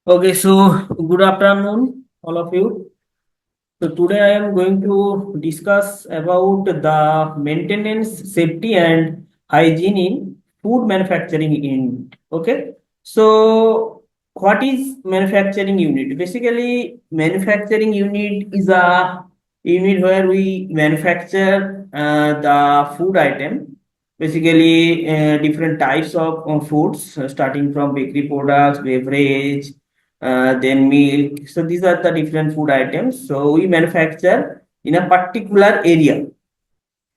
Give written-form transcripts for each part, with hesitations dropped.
Okay, so good afternoon, all of you. So today I am going to discuss about the maintenance, safety, and hygiene in food manufacturing unit. Okay, so what is manufacturing unit? Basically, manufacturing unit is a unit where we manufacture the food item. Basically, different types of foods, starting from bakery products, beverage, then milk. So these are the different food items. So we manufacture in a particular area.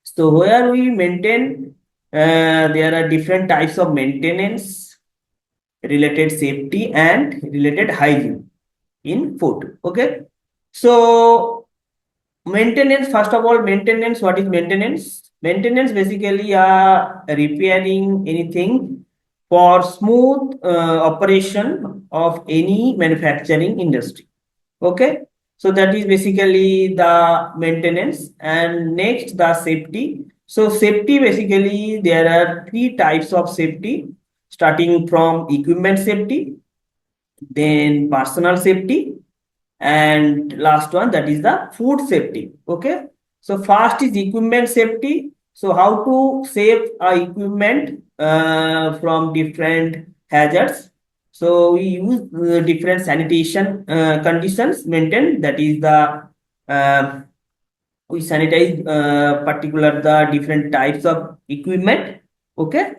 So where we maintain, there are different types of maintenance, related safety and related hygiene in food. Okay. So maintenance, first of all, maintenance. What is maintenance? Maintenance basically repairing anything for smooth operation of any manufacturing industry. Okay, so that is basically the maintenance. And next, the safety. So safety, basically there are three types of safety, starting from equipment safety, then personal safety, and last one, that is the food safety. Okay, so first is equipment safety. So how to save equipment from different hazards. So we use different sanitation conditions maintained, that is the uh, we sanitize particular the different types of equipment. Okay,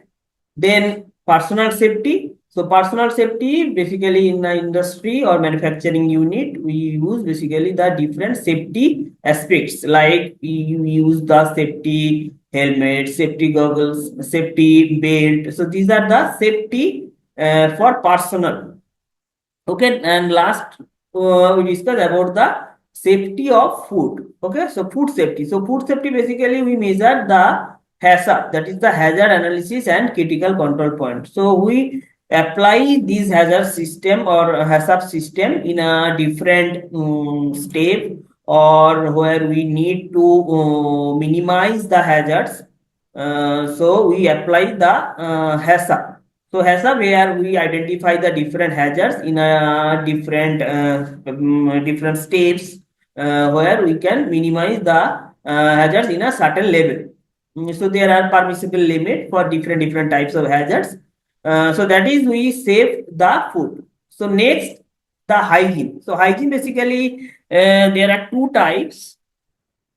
then personal safety. So personal safety, basically in the industry or manufacturing unit, we use basically the different safety aspects, like we use the safety helmet, safety goggles, safety belt. So these are the safety for personal. Okay, and last, we discuss about the safety of food. Okay, so food safety. So food safety, basically we measure the HACCP, that is the hazard analysis and critical control point. So we apply this hazard system or HACCP system in a different step, or where we need to minimize the hazards. So we apply the HACCP. So HACCP, where we identify the different hazards in a different steps, where we can minimize the hazards in a certain level. So there are permissible limit for different types of hazards. So that is, we save the food. So next, the hygiene. So hygiene, basically there are two types.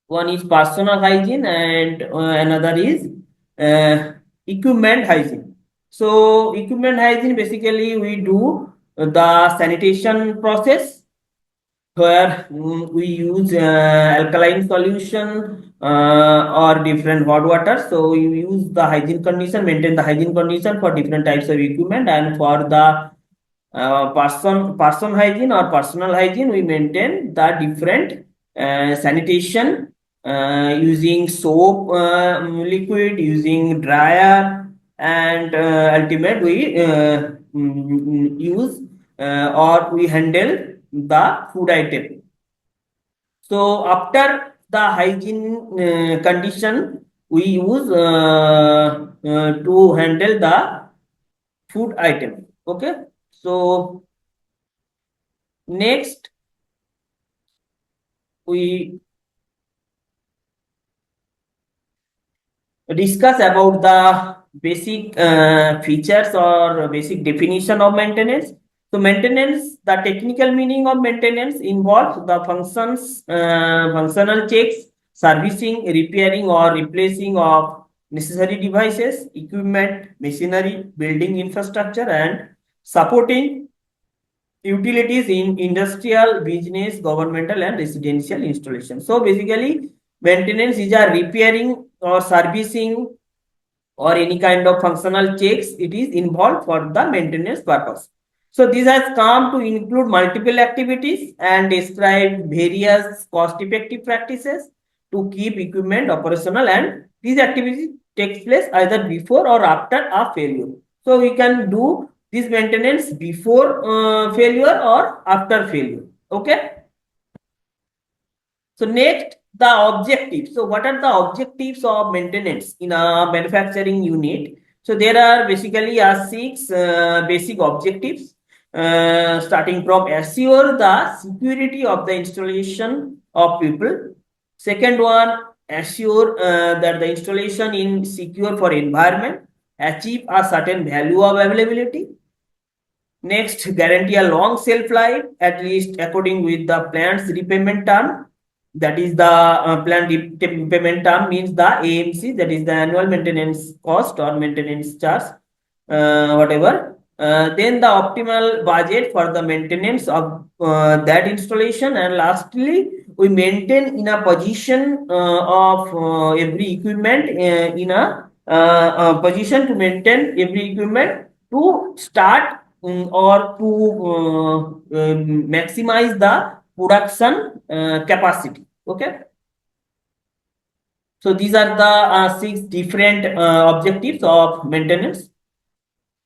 One is personal hygiene, and another is uh, equipment hygiene. So equipment hygiene, basically we do the sanitation process, where we use alkaline solution or different hot water. So we use the hygiene condition, maintain the hygiene condition for different types of equipment. And for the person hygiene or personal hygiene, we maintain the different sanitation, using soap liquid, using dryer, and ultimate we use or we handle the food item. So after the hygiene condition, we use to handle the food item. Okay, so next, we discuss about the basic features or basic definition of maintenance. So maintenance, the technical meaning of maintenance involves the functional checks, servicing, repairing, or replacing of necessary devices, equipment, machinery, building infrastructure, and supporting utilities in industrial, business, governmental, and residential installation. So basically, maintenance is a repairing or servicing or any kind of functional checks. It is involved for the maintenance purpose. So this has come to include multiple activities and describe various cost-effective practices to keep equipment operational, and these activities takes place either before or after a failure. So we can do this maintenance before failure or after failure. Okay. So next, the objectives. So what are the objectives of maintenance in a manufacturing unit? So there are basically six basic objectives. starting from assure the security of the installation of people. Second one, assure that the installation is secure for environment, achieve a certain value of availability. Next, guarantee a long shelf life, at least according with the plant's repayment term. That is the plant repayment term means the AMC, that is the annual maintenance cost or maintenance charge, whatever. Then the optimal budget for the maintenance of that installation, and lastly, we maintain in a position of every equipment in a position to maintain every equipment to start or to maximize the production capacity. Okay. So these are the six different objectives of maintenance.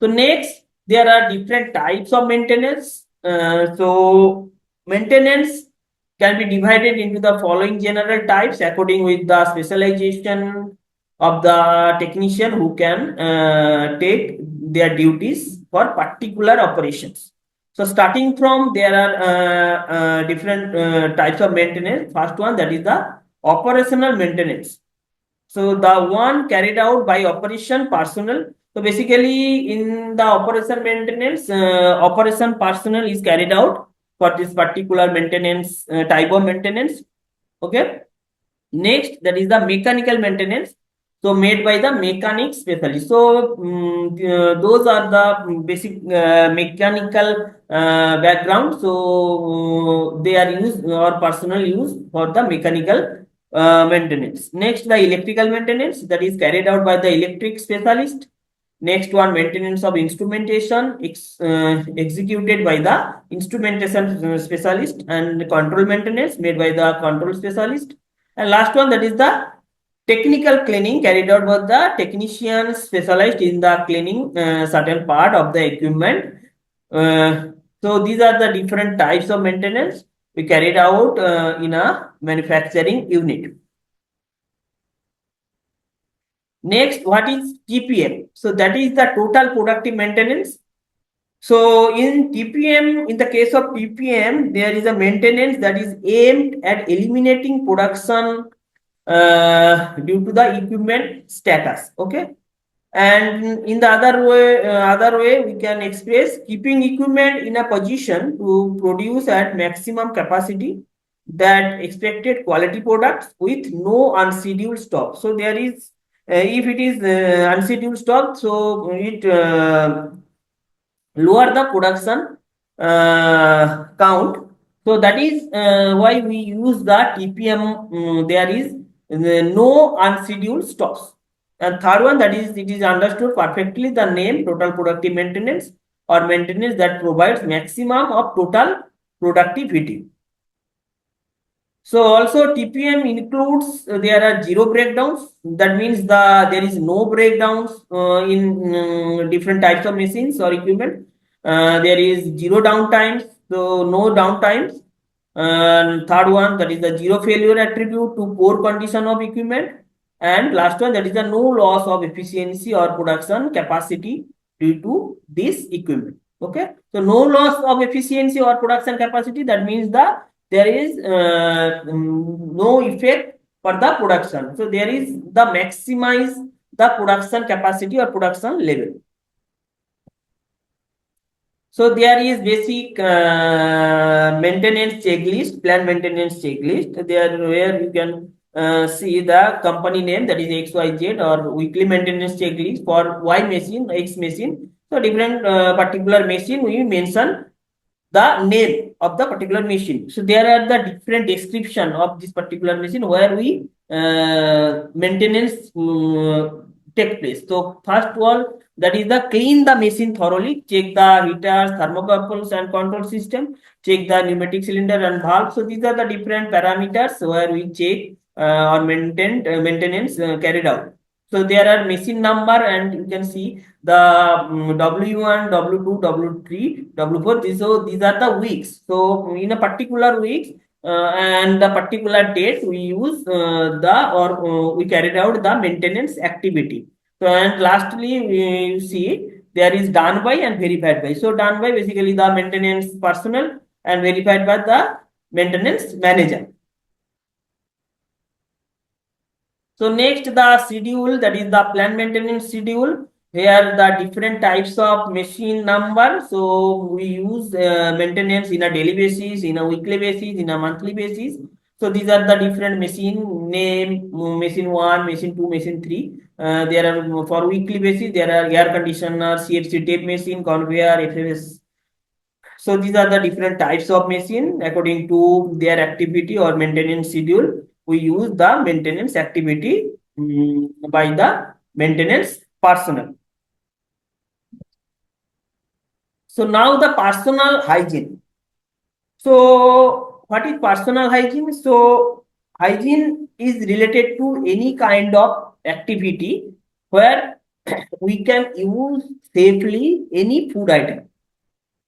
So next, there are different types of maintenance. So maintenance can be divided into the following general types according with the specialization of the technician who can take their duties for particular operations. So starting from there are different types of maintenance. First one, that is the operational maintenance. So the one carried out by operation personnel. So basically in the operation maintenance, operation personnel is carried out for this particular maintenance type of maintenance. Okay. Next, that is the mechanical maintenance. So made by the mechanic specialist. So those are the basic mechanical background. So they are used or personal use for the mechanical maintenance. Next, the electrical maintenance, that is carried out by the electric specialist. Next one, maintenance of instrumentation executed by the instrumentation specialist, and control maintenance made by the control specialist. And last one, that is the technical cleaning carried out by the technician specialized in the cleaning certain part of the equipment. So these are the different types of maintenance we carried out in a manufacturing unit. Next, what is TPM? So that is the total productive maintenance. So in TPM, in the case of TPM, there is a maintenance that is aimed at eliminating production due to the equipment status. Okay. And in the other way, we can express keeping equipment in a position to produce at maximum capacity that expected quality products with no unscheduled stop. So there is, if it is unscheduled stop, so it lower the production count. So that is why we use the TPM. There is no unscheduled stops. And third one, that is, it is understood perfectly the name total productive maintenance or maintenance that provides maximum of total productivity. So also TPM includes there are zero breakdowns. That means there is no breakdowns in different types of machines or equipment. There is zero downtimes, so no downtimes. And third one, that is the zero failure attribute to poor condition of equipment. And last one, that is the no loss of efficiency or production capacity due to this equipment. Okay, so no loss of efficiency or production capacity, that means there is no effect for the production. So there is the maximize the production capacity or production level. So there is basic maintenance checklist, plant maintenance checklist. There where you can see the company name, that is XYZ, or weekly maintenance checklist for Y machine, X machine. So different particular machine we mention the name of the particular machine. So there are the different description of this particular machine where we maintenance take place. So first of all, that is the clean the machine thoroughly, check the heaters, thermocouples and control system, check the pneumatic cylinder and valve. So these are the different parameters where we check or maintenance carried out. So there are machine number, and you can see the W1, W2, W3, W4. So these are the weeks. So in a particular week and the particular date, we use we carried out the maintenance activity. So and lastly, we see there is done by and verified by. So done by basically the maintenance personnel and verified by the maintenance manager. So next the schedule, that is the plant maintenance schedule. Here the different types of machine number. So we use maintenance in a daily basis, in a weekly basis, in a monthly basis. So these are the different machine name, machine 1, machine 2, machine 3. There are for weekly basis, there are air conditioner, CFC tape machine, conveyor, FFS. So these are the different types of machine according to their activity or maintenance schedule. We use the maintenance activity by the maintenance personnel. So now the personal hygiene. So what is personal hygiene? So hygiene is related to any kind of activity where we can use safely any food item.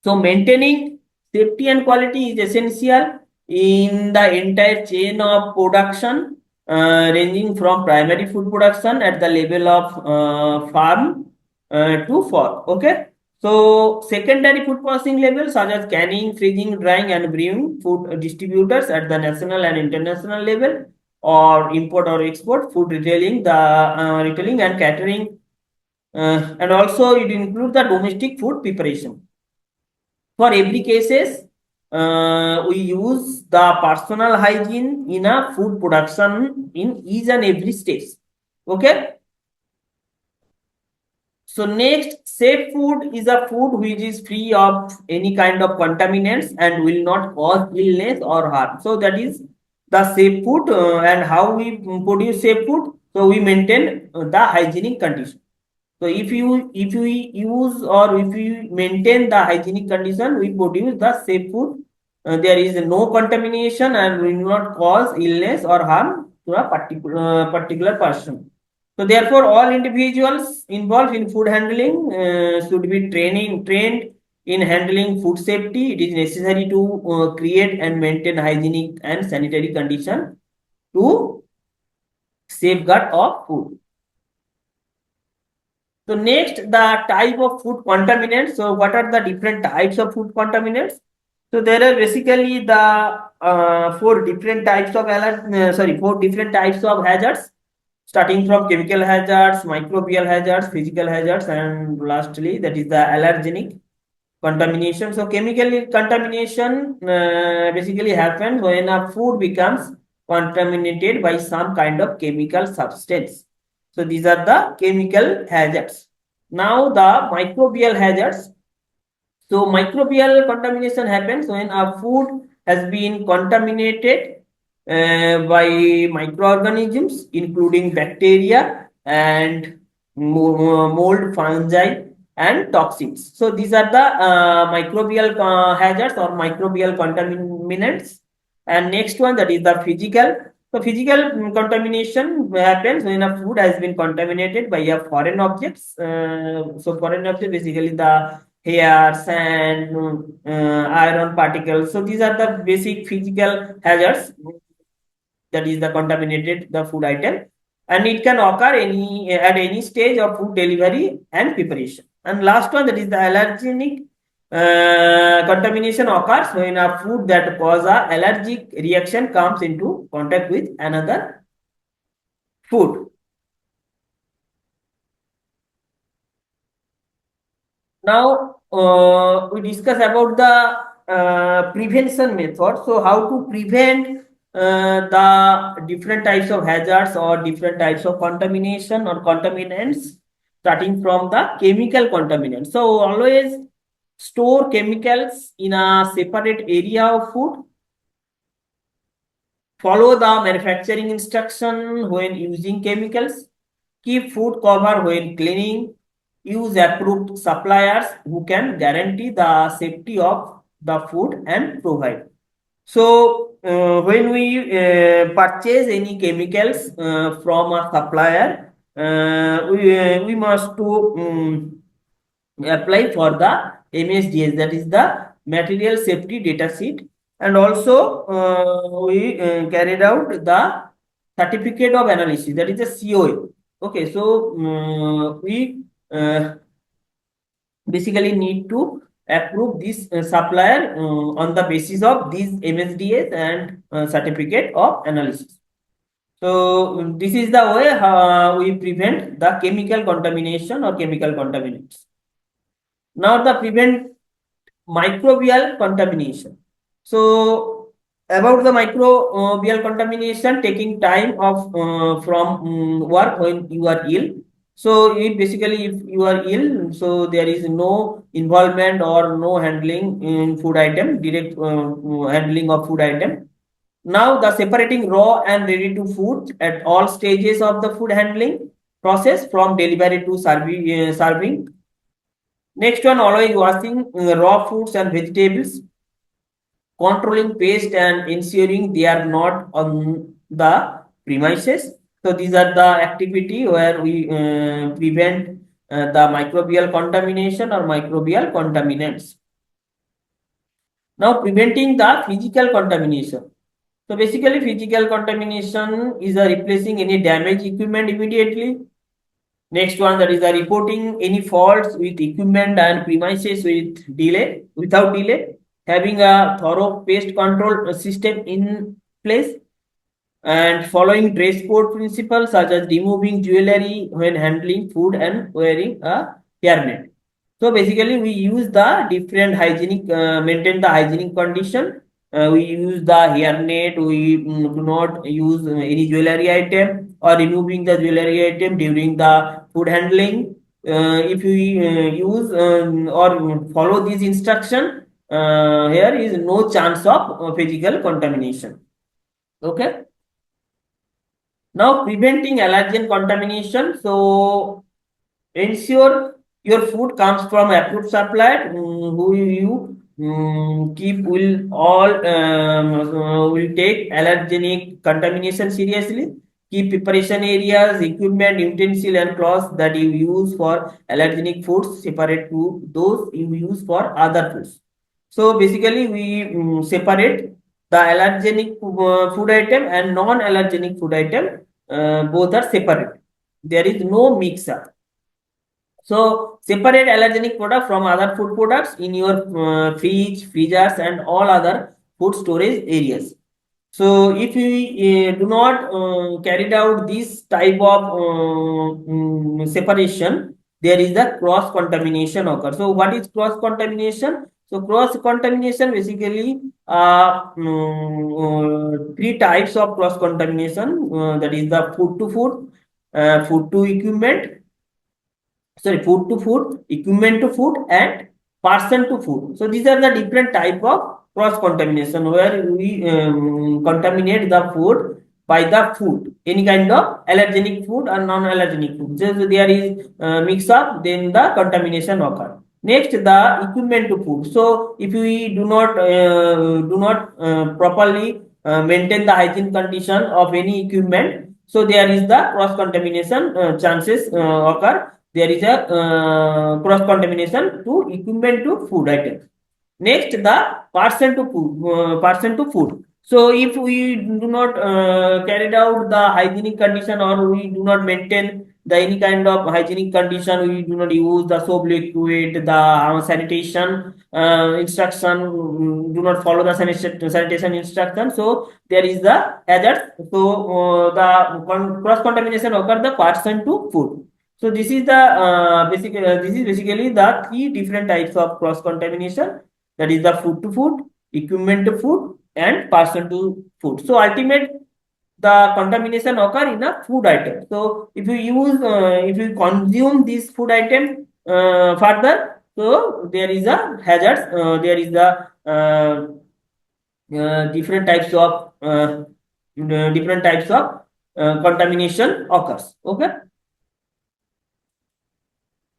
So maintaining safety and quality is essential in the entire chain of production, ranging from primary food production at the level of farm to fork. Okay. So secondary food processing levels such as canning, freezing, drying, and brewing, food distributors at the national and international level, or import or export, food retailing, the retailing and catering, and also it includes the domestic food preparation. For every cases, we use the personal hygiene in a food production in each and every stage. Okay. So next, safe food is a food which is free of any kind of contaminants and will not cause illness or harm. So that is the safe food, and how we produce safe food. So we maintain the hygienic condition. So if we use or if we maintain the hygienic condition, we produce the safe food. There is no contamination and will not cause illness or harm to a particular person. So therefore, all individuals involved in food handling should be trained in handling food safety. It is necessary to create and maintain hygienic and sanitary condition to safeguard of food. So next, the type of food contaminants. So what are the different types of food contaminants? So there are basically the four different types of four different types of hazards, starting from chemical hazards, microbial hazards, physical hazards, and lastly that is the allergenic contamination. So chemical contamination basically happens when a food becomes contaminated by some kind of chemical substance. So these are the chemical hazards. Now the microbial hazards. So microbial contamination happens when a food has been contaminated by microorganisms, including bacteria and mold, fungi, and toxins. So these are the microbial hazards or microbial contaminants. And next one, that is the physical. So physical contamination happens when a food has been contaminated by a foreign objects. So foreign objects basically the hair, sand, iron particles. So these are the basic physical hazards that is the contaminated the food item, and it can occur any at any stage of food delivery and preparation. And last one, that is the allergenic contamination occurs when a food that cause a allergic reaction comes into contact with another food. Now we discuss about the prevention method. So how to prevent the different types of hazards or different types of contamination or contaminants, starting from the chemical contaminants. So always store chemicals in a separate area of food. Follow the manufacturing instruction when using chemicals. Keep food cover when cleaning. Use approved suppliers who can guarantee the safety of the food and provide. So when we purchase any chemicals from a supplier, we must to apply for the MSDS, that is the material safety data sheet, and also we carried out the certificate of analysis, that is the COA. Okay, so we basically need to approve this supplier on the basis of these MSDS and certificate of analysis. So this is the way we prevent the chemical contamination or chemical contaminants. Now the prevent microbial contamination. So about the microbial contamination, taking time of from work when you are ill. So it basically, if you are ill, so there is no involvement or no handling in food item, direct handling of food item. Now the separating raw and ready to food at all stages of the food handling process from delivery to serving. Next one, always washing raw fruits and vegetables, controlling paste and ensuring they are not on the premises. So these are the activity where we prevent the microbial contamination or microbial contaminants. Now preventing the physical contamination. So basically physical contamination is replacing any damaged equipment immediately. Next one, that is reporting any faults with equipment and premises without delay, having a thorough pest control system in place, and following dress code principles such as removing jewelry when handling food and wearing a hairnet. So basically, we use the different hygienic, maintain the hygienic condition. We use the hairnet. We do not use any jewelry item or removing the jewelry item during the food handling. If we use or follow this instruction, here is no chance of physical contamination. Okay. Now preventing allergen contamination. So ensure your food comes from approved supplier who you keep will all will take allergenic contamination seriously. Keep preparation areas, equipment, utensil and cloths that you use for allergenic foods separate to those you use for other foods. So basically we separate the allergenic food item and non-allergenic food item, both are separate. There is no mix up. So separate allergenic product from other food products in your fridge, freezers and all other food storage areas. So if we do not carried out this type of separation, there is the cross contamination occur. So what is cross contamination? So cross contamination basically three types of cross contamination. That is the food to food, food to equipment, sorry, food to food, equipment to food and person to food. So these are the different type of cross contamination where we contaminate the food by the food, any kind of allergenic food or non-allergenic food. So there is mix up, then the contamination occur. Next, the equipment to food. So if we do not properly maintain the hygiene condition of any equipment, so there is the cross contamination chances occur. There is a cross contamination to equipment to food items. Next, the person to food. So if we do not carry out the hygienic condition or we do not maintain the any kind of hygienic condition, we do not use the soap liquid, the sanitation instruction, do not follow the sanitation instruction. So there is the hazard. So the cross contamination occur the person to food. So this is the this is basically the three different types of cross contamination, that is the food to food, equipment to food and person to food. So ultimate the contamination occur in a food item. So if you use if you consume this food item further, so there is a hazard, there is the different types of contamination occurs. Okay.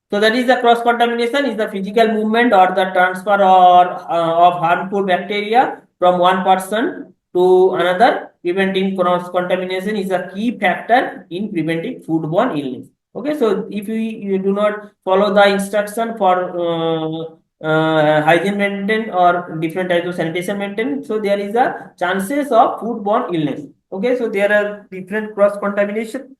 So that is the cross contamination is the physical movement or the transfer of harmful bacteria from one person to another. Preventing cross contamination is a key factor in preventing foodborne illness. Okay, so if you do not follow the instruction for hygiene maintain or different types of sanitation maintain, so there is a chances of foodborne illness. Okay, so there are different cross contamination.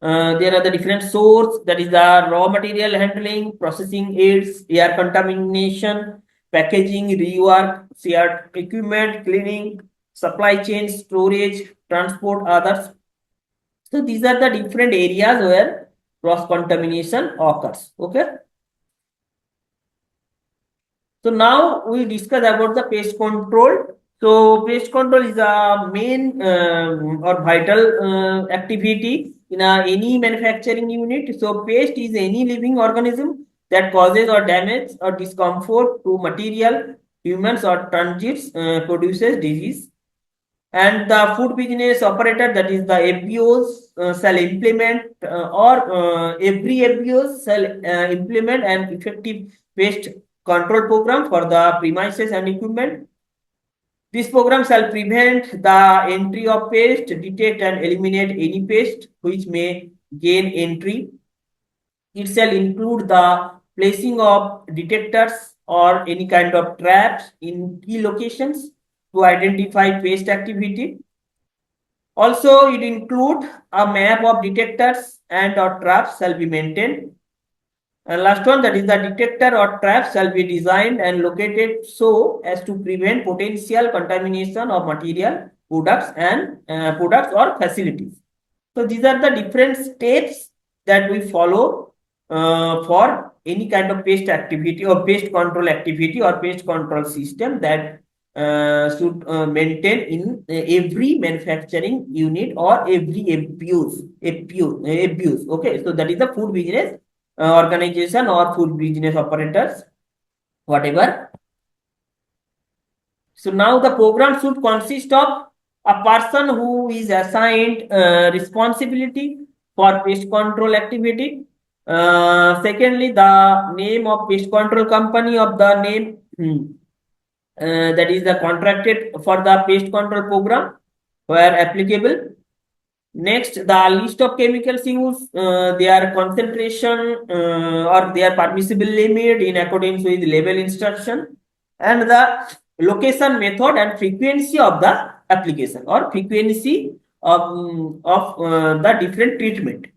There are the different source, that is the raw material handling, processing aids, air contamination, packaging, rework, shared equipment, cleaning, supply chain, storage, transport, others. So these are the different areas where cross contamination occurs. Okay. So now we discuss about the pest control. So pest control is a main or vital activity in any manufacturing unit. So pest is any living organism that causes or damage or discomfort to material, humans or transits, produces disease. And the food business operator, that is the FBOs, shall implement every FBOs shall implement an effective pest control program for the premises and equipment. This program shall prevent the entry of pest, detect and eliminate any pest which may gain entry. It shall include the placing of detectors or any kind of traps in key locations to identify pest activity. Also, it include a map of detectors and or traps shall be maintained. And last one, that is the detector or trap shall be designed and located so as to prevent potential contamination of material, products or facilities. So these are the different steps that we follow for any kind of pest activity or pest control activity or pest control system that should maintain in every manufacturing unit or every abuse. Okay, so that is the food business organization or food business operators, whatever. So now the program should consist of a person who is assigned responsibility for pest control activity. Secondly, the name of pest control company of the name that is the contracted for the pest control program where applicable. Next, the list of chemicals used, their concentration or their permissible limit in accordance with label instruction, and the location, method, and frequency of the application or frequency of the different treatment.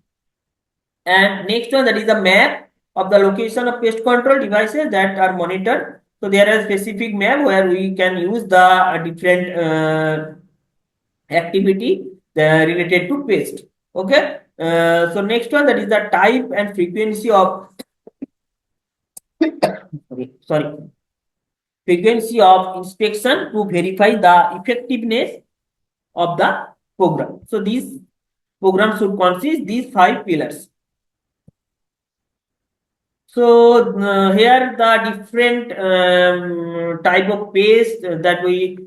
And next one, that is the map of the location of pest control devices that are monitored. So there is a specific map where we can use the different activity related to pest. Okay. So next one, that is the type and frequency of sorry, frequency of inspection to verify the effectiveness of the program. So these programs should consist these 5 pillars. So here the different type of paste that we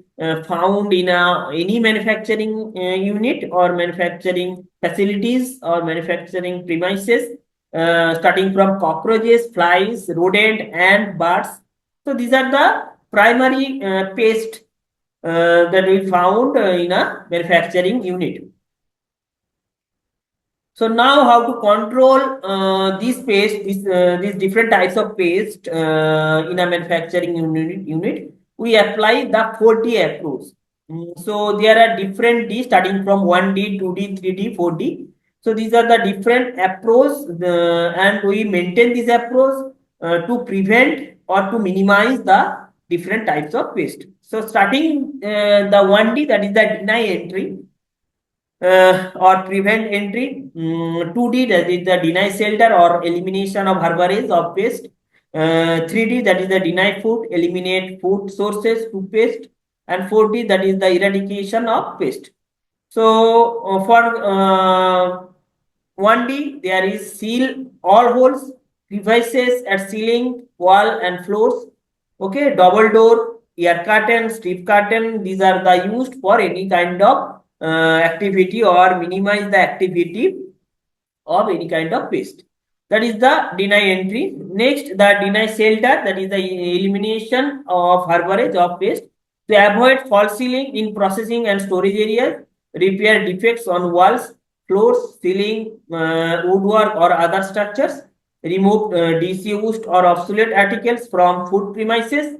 found in any manufacturing unit or manufacturing facilities or manufacturing premises, starting from cockroaches, flies, rodent, and birds. So these are the primary paste that we found in a manufacturing unit. So now how to control these paste, these different types of paste in a manufacturing unit. We apply the 4D approach. So there are different D starting from 1D, 2D, 3D, 4D. So these are the different approach and we maintain this approach to prevent or to minimize the different types of paste. So starting the 1D, that is the deny entry or prevent entry. 2D, that is the deny shelter or elimination of harborage of pest. 3D, that is the deny food, eliminate food sources to pest. And 4D, that is the eradication of pest. So for 1D, there is seal all holes, crevices at ceiling, wall and floors. Okay, double door, air curtain, strip curtain, these are the used for any kind of activity or minimize the activity of any kind of pest. That is the deny entry. Next, the deny shelter, that is the elimination of harborage of pest. To avoid false ceiling in processing and storage areas, repair defects on walls, floors, ceiling, woodwork or other structures, remove disused or obsolete articles from food premises,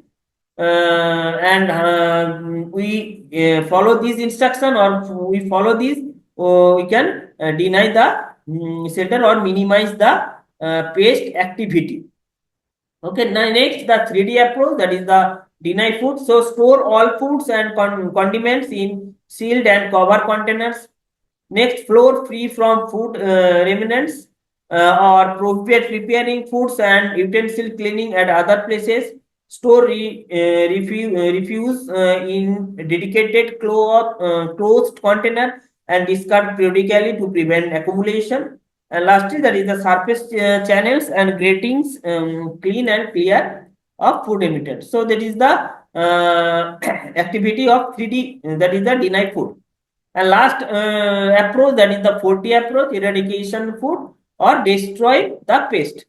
and we follow this instruction or we follow this, we can deny the shelter or minimize the pest activity. Okay, now next the 3D approach, that is the deny food. So store all foods and condiments in sealed and cover containers. Next, floor free from food remnants or prohibit preparing foods and utensil cleaning at other places. Store refuse in dedicated closed container and discard periodically to prevent accumulation. And lastly, that is the surface channels and gratings clean and clear of food emitters. So that is the activity of 3D, that is the deny food. And last approach, that is the 40 approach, eradication food or destroy the pest.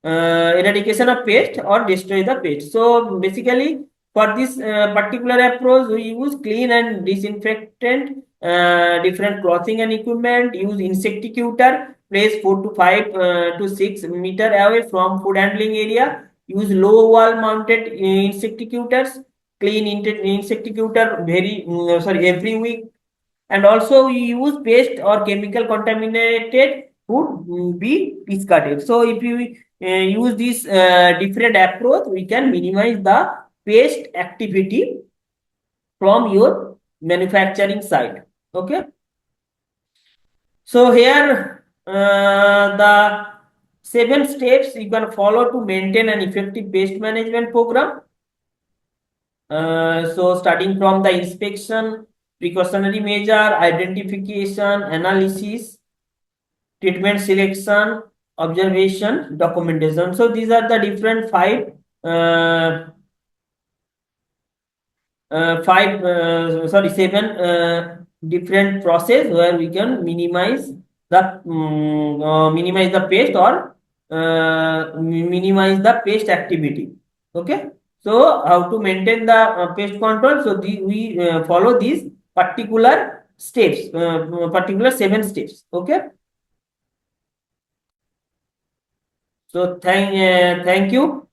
Eradication of pest or destroy the pest. So basically, for this particular approach, we use clean and disinfectant, different clothing and equipment, use insecticutor, place 4 to 5 to 6 meter away from food handling area, use low wall mounted insecticutors, clean insecticutor every week, and also we use paste or chemical contaminated food be discarded. So if you use this different approach, we can minimize the paste activity from your manufacturing side. Okay, so here the 7 steps you can follow to maintain an effective pest management program. So starting from the inspection, precautionary measure, identification, analysis, treatment selection, observation, documentation. So these are the different uh, seven different process where we can minimize the paste or minimize the paste activity. Okay, so how to maintain the pest control? So we follow these particular steps, particular 7 steps. Okay, so thank you.